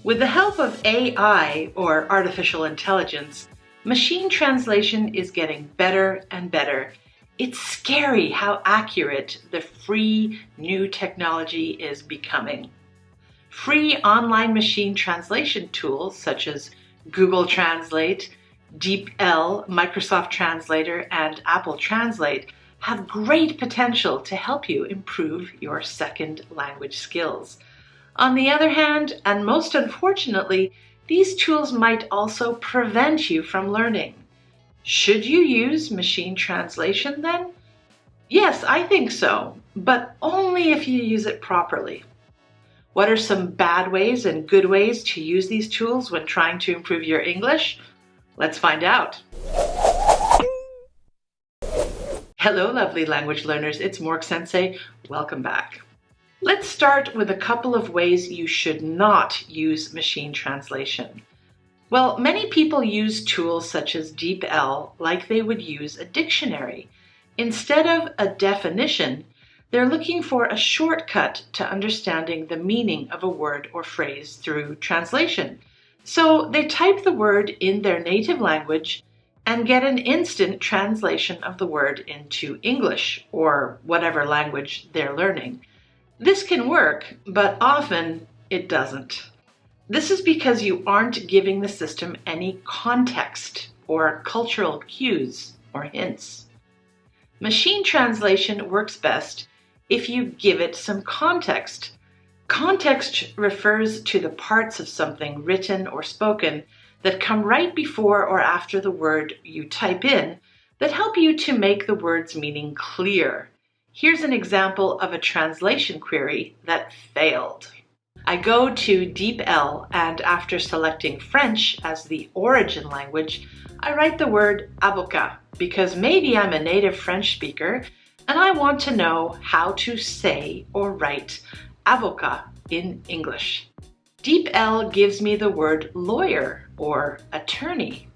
With the help of AI, or artificial intelligence, machine translation is getting better and better. It's scary how accurate the free new technology is becoming. Free online machine translation tools such as Google Translate, DeepL, Microsoft Translator, and Apple Translate have great potential to help you improve your second language skills. On the other hand, and most unfortunately, these tools might also prevent you from learning. Should you use machine translation then? Yes, I think so, but only if you use it properly. What are some bad ways and good ways to use these tools when trying to improve your English? Let's find out. Hello, lovely language learners. It's Mork Sensei. Welcome back. Let's start with a couple of ways you should not use machine translation. Well, many people use tools such as DeepL like they would use a dictionary. Instead of a definition, they're looking for a shortcut to understanding the meaning of a word or phrase through translation. So they type the word in their native language and get an instant translation of the word into English or whatever language they're learning. This can work, but often it doesn't. This is because you aren't giving the system any context or cultural cues or hints. Machine translation works best if you give it some context. Context refers to the parts of something written or spoken that come right before or after the word you type in that help you to make the word's meaning clear. Here's an example of a translation query that failed. I go to DeepL and after selecting French as the origin language, I write the word avocat because maybe I'm a native French speaker and I want to know how to say or write avocat in English. DeepL gives me the word lawyer or attorney.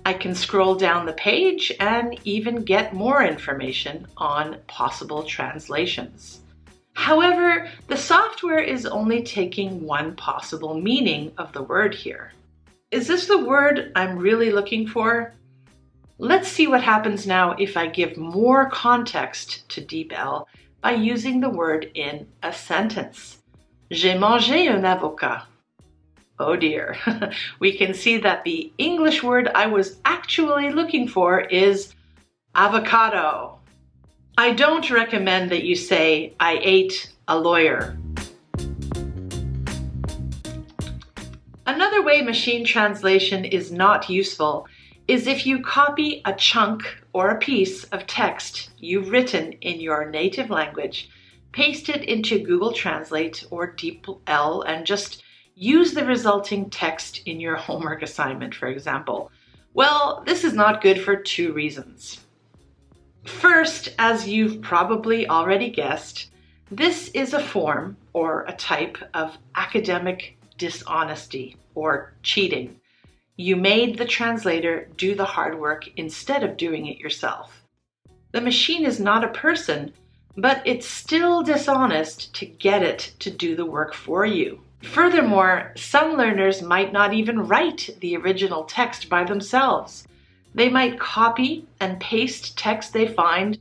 I can scroll down the page and even get more information on possible translations. However, the software is only taking one possible meaning of the word here. Is this the word I'm really looking for? Let's see what happens now if I give more context to DeepL by using the word in a sentence. J'ai mangé un avocat. Oh dear, we can see that the English word I was actually looking for is avocado. I don't recommend that you say, I ate a lawyer. Another way machine translation is not useful is if you copy a chunk or a piece of text you've written in your native language, paste it into Google Translate or DeepL and just use the resulting text in your homework assignment, for example. Well, this is not good for two reasons. First, as you've probably already guessed, this is a form or a type of academic dishonesty or cheating. You made the translator do the hard work instead of doing it yourself. The machine is not a person, but it's still dishonest to get it to do the work for you. Furthermore, some learners might not even write the original text by themselves. They might copy and paste text they find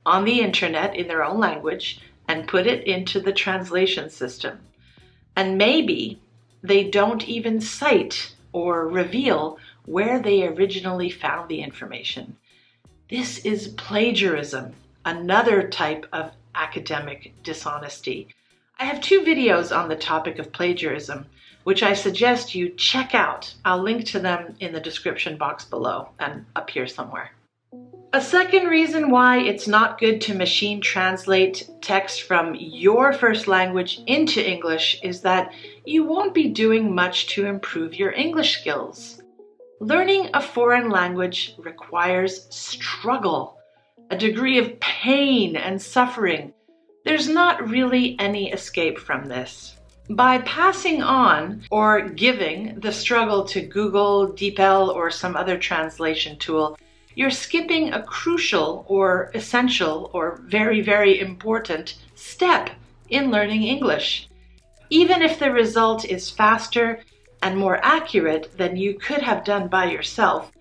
on the internet in their own language and put it into the translation system. And maybe they don't even cite or reveal where they originally found the information. This is plagiarism, another type of academic dishonesty. I have two videos on the topic of plagiarism, which I suggest you check out. I'll link to them in the description box below and up here somewhere. A second reason why it's not good to machine translate text from your first language into English is that you won't be doing much to improve your English skills. Learning a foreign language requires struggle, a degree of pain and suffering. There's not really any escape from this. By passing on or giving the struggle to Google, DeepL, or some other translation tool, you're skipping a crucial or essential or very, very important step in learning English. Even if the result is faster, and more accurate than you could have done by yourself,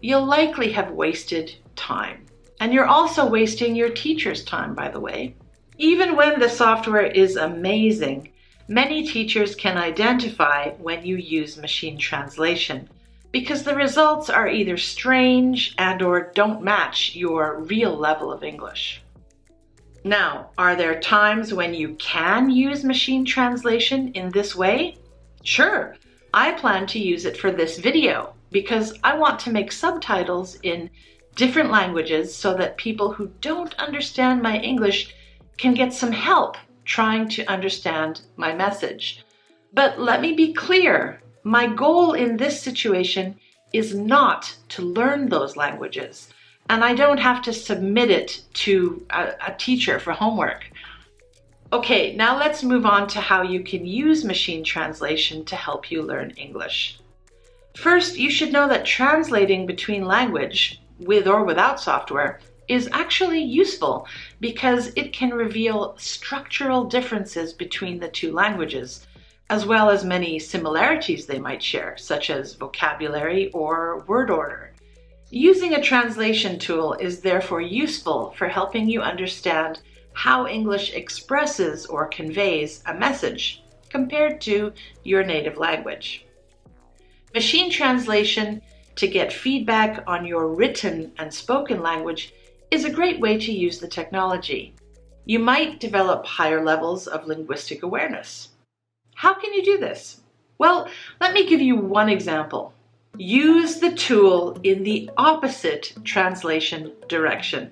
you'll likely have wasted time. And you're also wasting your teacher's time, by the way. Even when the software is amazing, many teachers can identify when you use machine translation because the results are either strange and/or don't match your real level of English. Now, are there times when you can use machine translation in this way? Sure, I plan to use it for this video because I want to make subtitles in different languages so that people who don't understand my English can get some help trying to understand my message. But let me be clear, my goal in this situation is not to learn those languages, and I don't have to submit it to a teacher for homework. Okay, now let's move on to how you can use machine translation to help you learn English. First, you should know that translating between language, with or without software, is actually useful because it can reveal structural differences between the two languages, as well as many similarities they might share, such as vocabulary or word order. Using a translation tool is therefore useful for helping you understand how English expresses or conveys a message compared to your native language. Machine translation to get feedback on your written and spoken language is a great way to use the technology. You might develop higher levels of linguistic awareness. How can you do this? Well, let me give you one example. Use the tool in the opposite translation direction.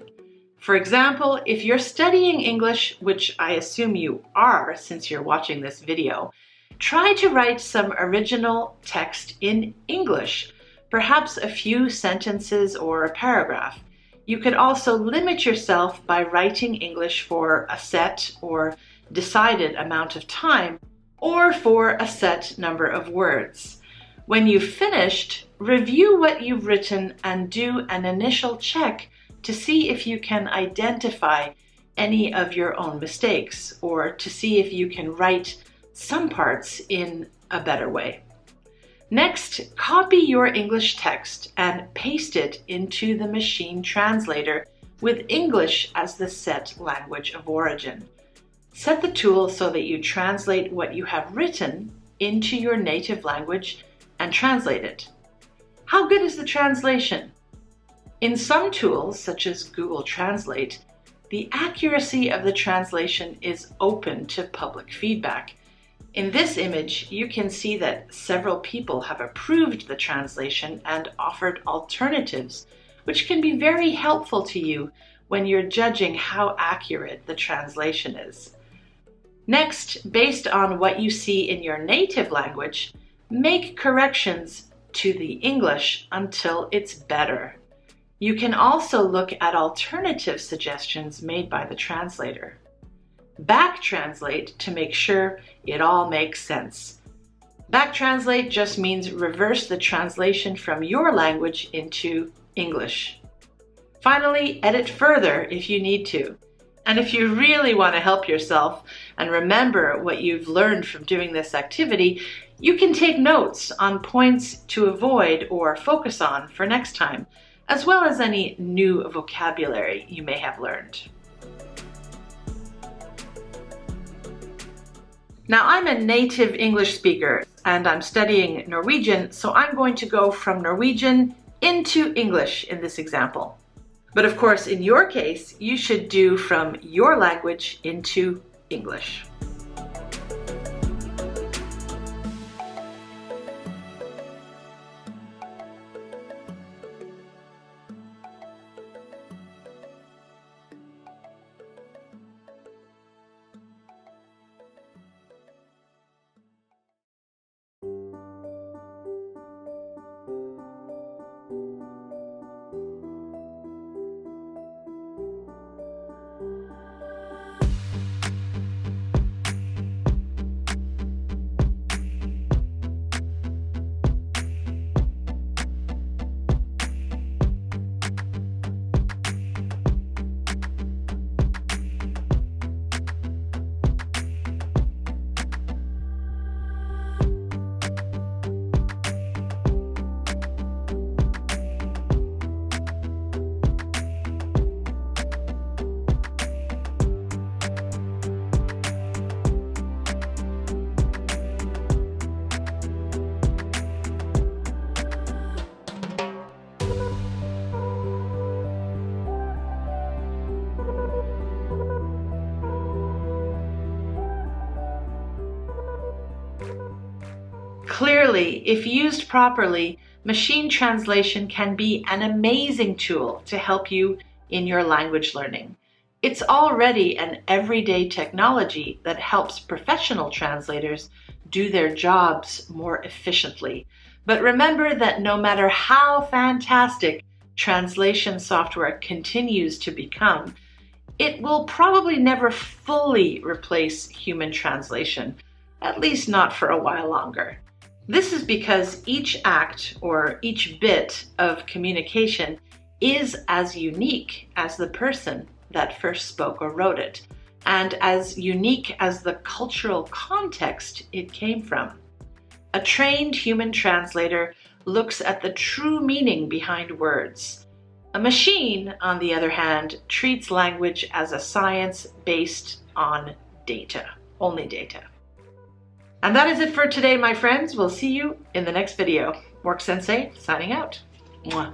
For example, if you're studying English, which I assume you are since you're watching this video, try to write some original text in English, perhaps a few sentences or a paragraph. You could also limit yourself by writing English for a set or decided amount of time, or for a set number of words. When you've finished, review what you've written and do an initial check to see if you can identify any of your own mistakes, or to see if you can write some parts in a better way. Next, copy your English text and paste it into the machine translator with English as the set language of origin. Set the tool so that you translate what you have written into your native language and translate it. How good is the translation? In some tools, such as Google Translate, the accuracy of the translation is open to public feedback. In this image, you can see that several people have approved the translation and offered alternatives, which can be very helpful to you when you're judging how accurate the translation is. Next, based on what you see in your native language, make corrections to the English until it's better. You can also look at alternative suggestions made by the translator. Back translate to make sure it all makes sense. Back translate just means reverse the translation from your language into English. Finally, edit further if you need to. And if you really want to help yourself and remember what you've learned from doing this activity, you can take notes on points to avoid or focus on for next time, as well as any new vocabulary you may have learned. Now, I'm a native English speaker and I'm studying Norwegian, so I'm going to go from Norwegian into English in this example. But of course, in your case, you should do from your language into English. Clearly, if used properly, machine translation can be an amazing tool to help you in your language learning. It's already an everyday technology that helps professional translators do their jobs more efficiently. But remember that no matter how fantastic translation software continues to become, it will probably never fully replace human translation, at least not for a while longer. This is because each act or each bit of communication is as unique as the person that first spoke or wrote it, and as unique as the cultural context it came from. A trained human translator looks at the true meaning behind words. A machine, on the other hand, treats language as a science based on data, only data. And that is it for today, my friends. We'll see you in the next video. Mork Sensei signing out. Mwah.